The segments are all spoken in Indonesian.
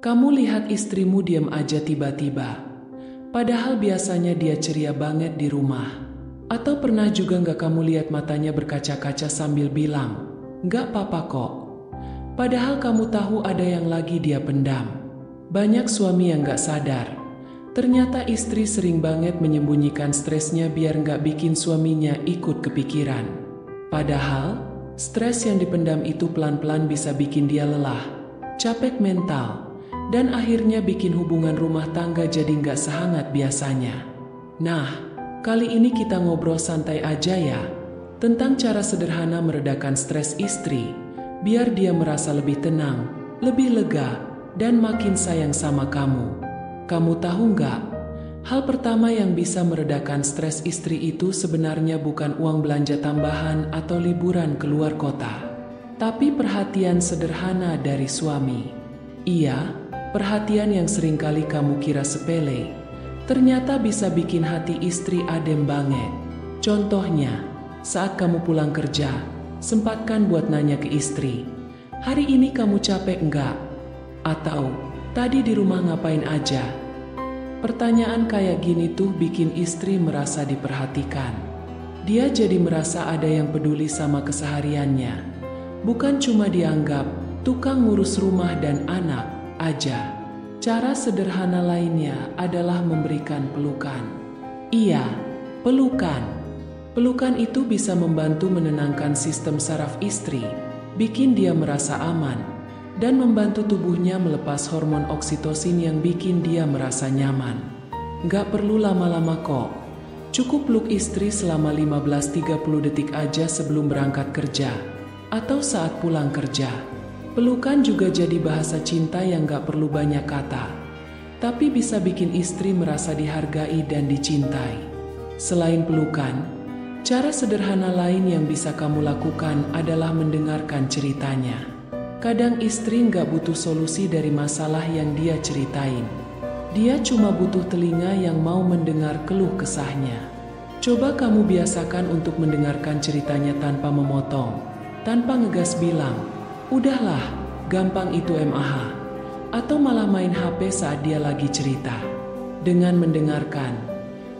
Kamu lihat istrimu diam aja tiba-tiba. Padahal biasanya dia ceria banget di rumah. Atau pernah juga nggak kamu lihat matanya berkaca-kaca sambil bilang, "Nggak apa-apa kok." Padahal kamu tahu ada yang lagi dia pendam. Banyak suami yang nggak sadar. Ternyata istri sering banget menyembunyikan stresnya biar nggak bikin suaminya ikut kepikiran. Padahal, stres yang dipendam itu pelan-pelan bisa bikin dia lelah, capek mental, dan akhirnya bikin hubungan rumah tangga jadi nggak sehangat biasanya. Nah, kali ini kita ngobrol santai aja ya, tentang cara sederhana meredakan stres istri, biar dia merasa lebih tenang, lebih lega, dan makin sayang sama kamu. Kamu tahu nggak? Hal pertama yang bisa meredakan stres istri itu sebenarnya bukan uang belanja tambahan atau liburan keluar kota, tapi perhatian sederhana dari suami. Iya, perhatian yang seringkali kamu kira sepele, ternyata bisa bikin hati istri adem banget. Contohnya, saat kamu pulang kerja, sempatkan buat nanya ke istri, "Hari ini kamu capek enggak?" Atau, "Tadi di rumah ngapain aja?" Pertanyaan kayak gini tuh bikin istri merasa diperhatikan. Dia jadi merasa ada yang peduli sama kesehariannya. Bukan cuma dianggap tukang ngurus rumah dan anak aja. Cara sederhana lainnya adalah memberikan pelukan. Iya, pelukan. Pelukan itu bisa membantu menenangkan sistem saraf istri, bikin dia merasa aman, dan membantu tubuhnya melepas hormon oksitosin yang bikin dia merasa nyaman. Gak perlu lama-lama kok. Cukup peluk istri selama 15-30 detik aja sebelum berangkat kerja, atau saat pulang kerja. Pelukan juga jadi bahasa cinta yang gak perlu banyak kata, tapi bisa bikin istri merasa dihargai dan dicintai. Selain pelukan, cara sederhana lain yang bisa kamu lakukan adalah mendengarkan ceritanya. Kadang istri nggak butuh solusi dari masalah yang dia ceritain. Dia cuma butuh telinga yang mau mendengar keluh kesahnya. Coba kamu biasakan untuk mendengarkan ceritanya tanpa memotong, tanpa ngegas bilang, "Udahlah, gampang itu MAH." Atau malah main HP saat dia lagi cerita. Dengan mendengarkan,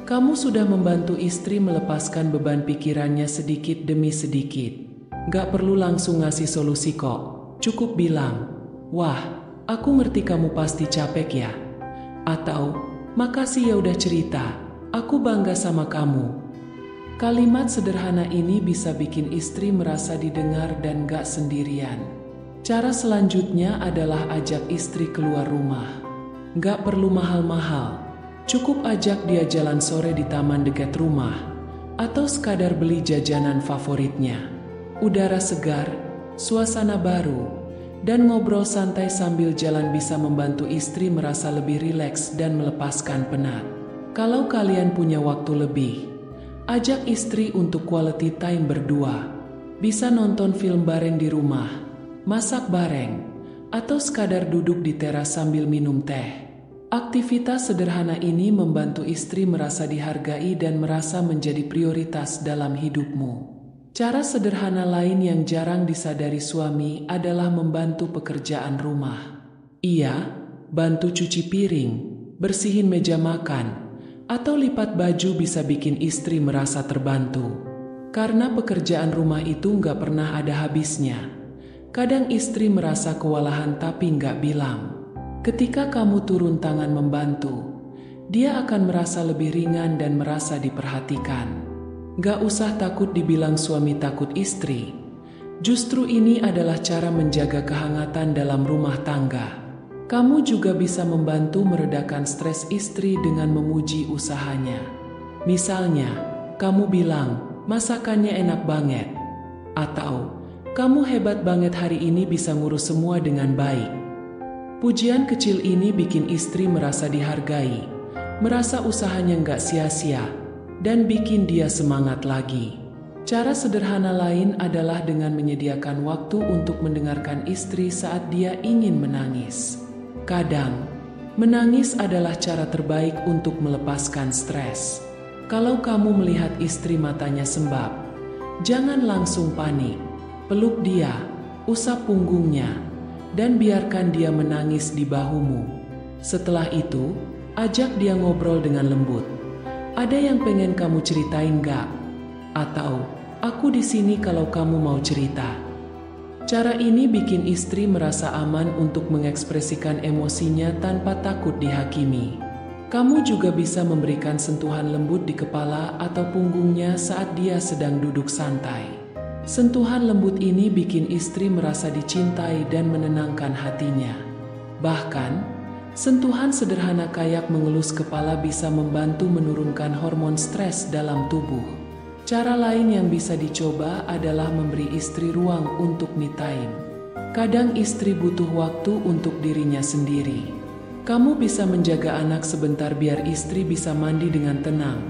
kamu sudah membantu istri melepaskan beban pikirannya sedikit demi sedikit. Nggak perlu langsung ngasih solusi kok. Cukup bilang, "Wah, aku ngerti kamu pasti capek ya." Atau, "Makasih ya udah cerita, aku bangga sama kamu." Kalimat sederhana ini bisa bikin istri merasa didengar dan gak sendirian. Cara selanjutnya adalah ajak istri keluar rumah. Gak perlu mahal-mahal, cukup ajak dia jalan sore di taman dekat rumah, atau sekadar beli jajanan favoritnya. Udara segar, suasana baru, dan ngobrol santai sambil jalan bisa membantu istri merasa lebih rileks dan melepaskan penat. Kalau kalian punya waktu lebih, ajak istri untuk quality time berdua. Bisa nonton film bareng di rumah, masak bareng, atau sekadar duduk di teras sambil minum teh. Aktivitas sederhana ini membantu istri merasa dihargai dan merasa menjadi prioritas dalam hidupmu. Cara sederhana lain yang jarang disadari suami adalah membantu pekerjaan rumah. Iya, bantu cuci piring, bersihin meja makan, atau lipat baju bisa bikin istri merasa terbantu. Karena pekerjaan rumah itu nggak pernah ada habisnya. Kadang istri merasa kewalahan tapi nggak bilang. Ketika kamu turun tangan membantu, dia akan merasa lebih ringan dan merasa diperhatikan. Gak usah takut dibilang suami takut istri. Justru ini adalah cara menjaga kehangatan dalam rumah tangga. Kamu juga bisa membantu meredakan stres istri dengan memuji usahanya. Misalnya, kamu bilang, "Masakannya enak banget." Atau, "Kamu hebat banget hari ini bisa ngurus semua dengan baik." Pujian kecil ini bikin istri merasa dihargai, merasa usahanya gak sia-sia, dan bikin dia semangat lagi. Cara sederhana lain adalah dengan menyediakan waktu untuk mendengarkan istri saat dia ingin menangis. Kadang, menangis adalah cara terbaik untuk melepaskan stres. Kalau kamu melihat istri matanya sembab, jangan langsung panik. Peluk dia, usap punggungnya, dan biarkan dia menangis di bahumu. Setelah itu, ajak dia ngobrol dengan lembut. Ada yang pengen kamu ceritain gak? Atau, aku di sini kalau kamu mau cerita. Cara ini bikin istri merasa aman untuk mengekspresikan emosinya tanpa takut dihakimi. Kamu juga bisa memberikan sentuhan lembut di kepala atau punggungnya saat dia sedang duduk santai. Sentuhan lembut ini bikin istri merasa dicintai dan menenangkan hatinya. Bahkan, sentuhan sederhana kayak mengelus kepala bisa membantu menurunkan hormon stres dalam tubuh. Cara lain yang bisa dicoba adalah memberi istri ruang untuk me time. Kadang istri butuh waktu untuk dirinya sendiri. Kamu bisa menjaga anak sebentar biar istri bisa mandi dengan tenang,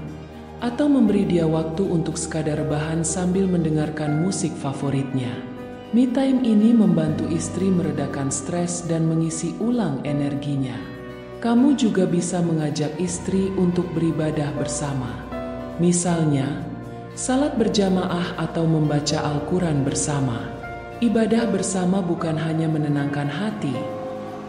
atau memberi dia waktu untuk sekadar rebahan sambil mendengarkan musik favoritnya. Me time ini membantu istri meredakan stres dan mengisi ulang energinya. Kamu juga bisa mengajak istri untuk beribadah bersama. Misalnya, salat berjamaah atau membaca Al-Quran bersama. Ibadah bersama bukan hanya menenangkan hati,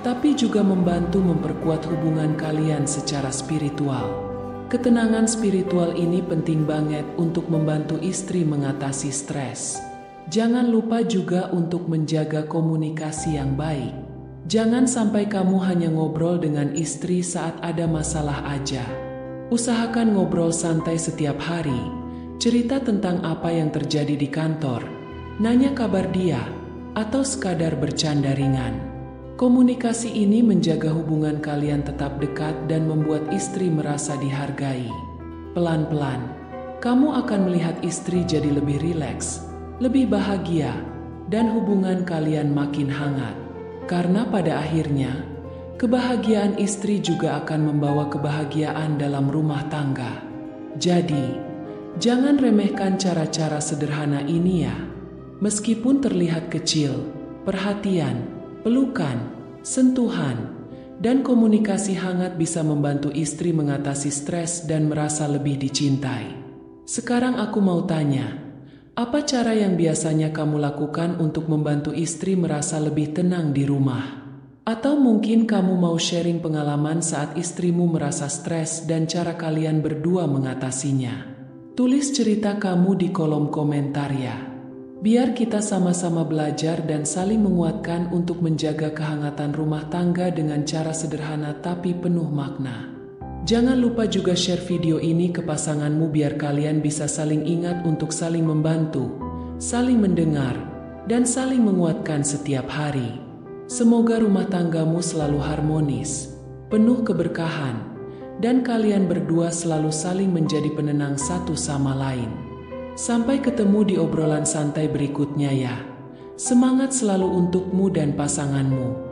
tapi juga membantu memperkuat hubungan kalian secara spiritual. Ketenangan spiritual ini penting banget untuk membantu istri mengatasi stres. Jangan lupa juga untuk menjaga komunikasi yang baik. Jangan sampai kamu hanya ngobrol dengan istri saat ada masalah aja. Usahakan ngobrol santai setiap hari, cerita tentang apa yang terjadi di kantor, nanya kabar dia, atau sekadar bercanda ringan. Komunikasi ini menjaga hubungan kalian tetap dekat dan membuat istri merasa dihargai. Pelan-pelan, kamu akan melihat istri jadi lebih rileks, lebih bahagia, dan hubungan kalian makin hangat. Karena pada akhirnya, kebahagiaan istri juga akan membawa kebahagiaan dalam rumah tangga. Jadi, jangan remehkan cara-cara sederhana ini ya. Meskipun terlihat kecil, perhatian, pelukan, sentuhan, dan komunikasi hangat bisa membantu istri mengatasi stres dan merasa lebih dicintai. Sekarang aku mau tanya, apa cara yang biasanya kamu lakukan untuk membantu istri merasa lebih tenang di rumah? Atau mungkin kamu mau sharing pengalaman saat istrimu merasa stres dan cara kalian berdua mengatasinya? Tulis cerita kamu di kolom komentar ya. Biar kita sama-sama belajar dan saling menguatkan untuk menjaga kehangatan rumah tangga dengan cara sederhana tapi penuh makna. Jangan lupa juga share video ini ke pasanganmu biar kalian bisa saling ingat untuk saling membantu, saling mendengar, dan saling menguatkan setiap hari. Semoga rumah tanggamu selalu harmonis, penuh keberkahan, dan kalian berdua selalu saling menjadi penenang satu sama lain. Sampai ketemu di obrolan santai berikutnya ya. Semangat selalu untukmu dan pasanganmu.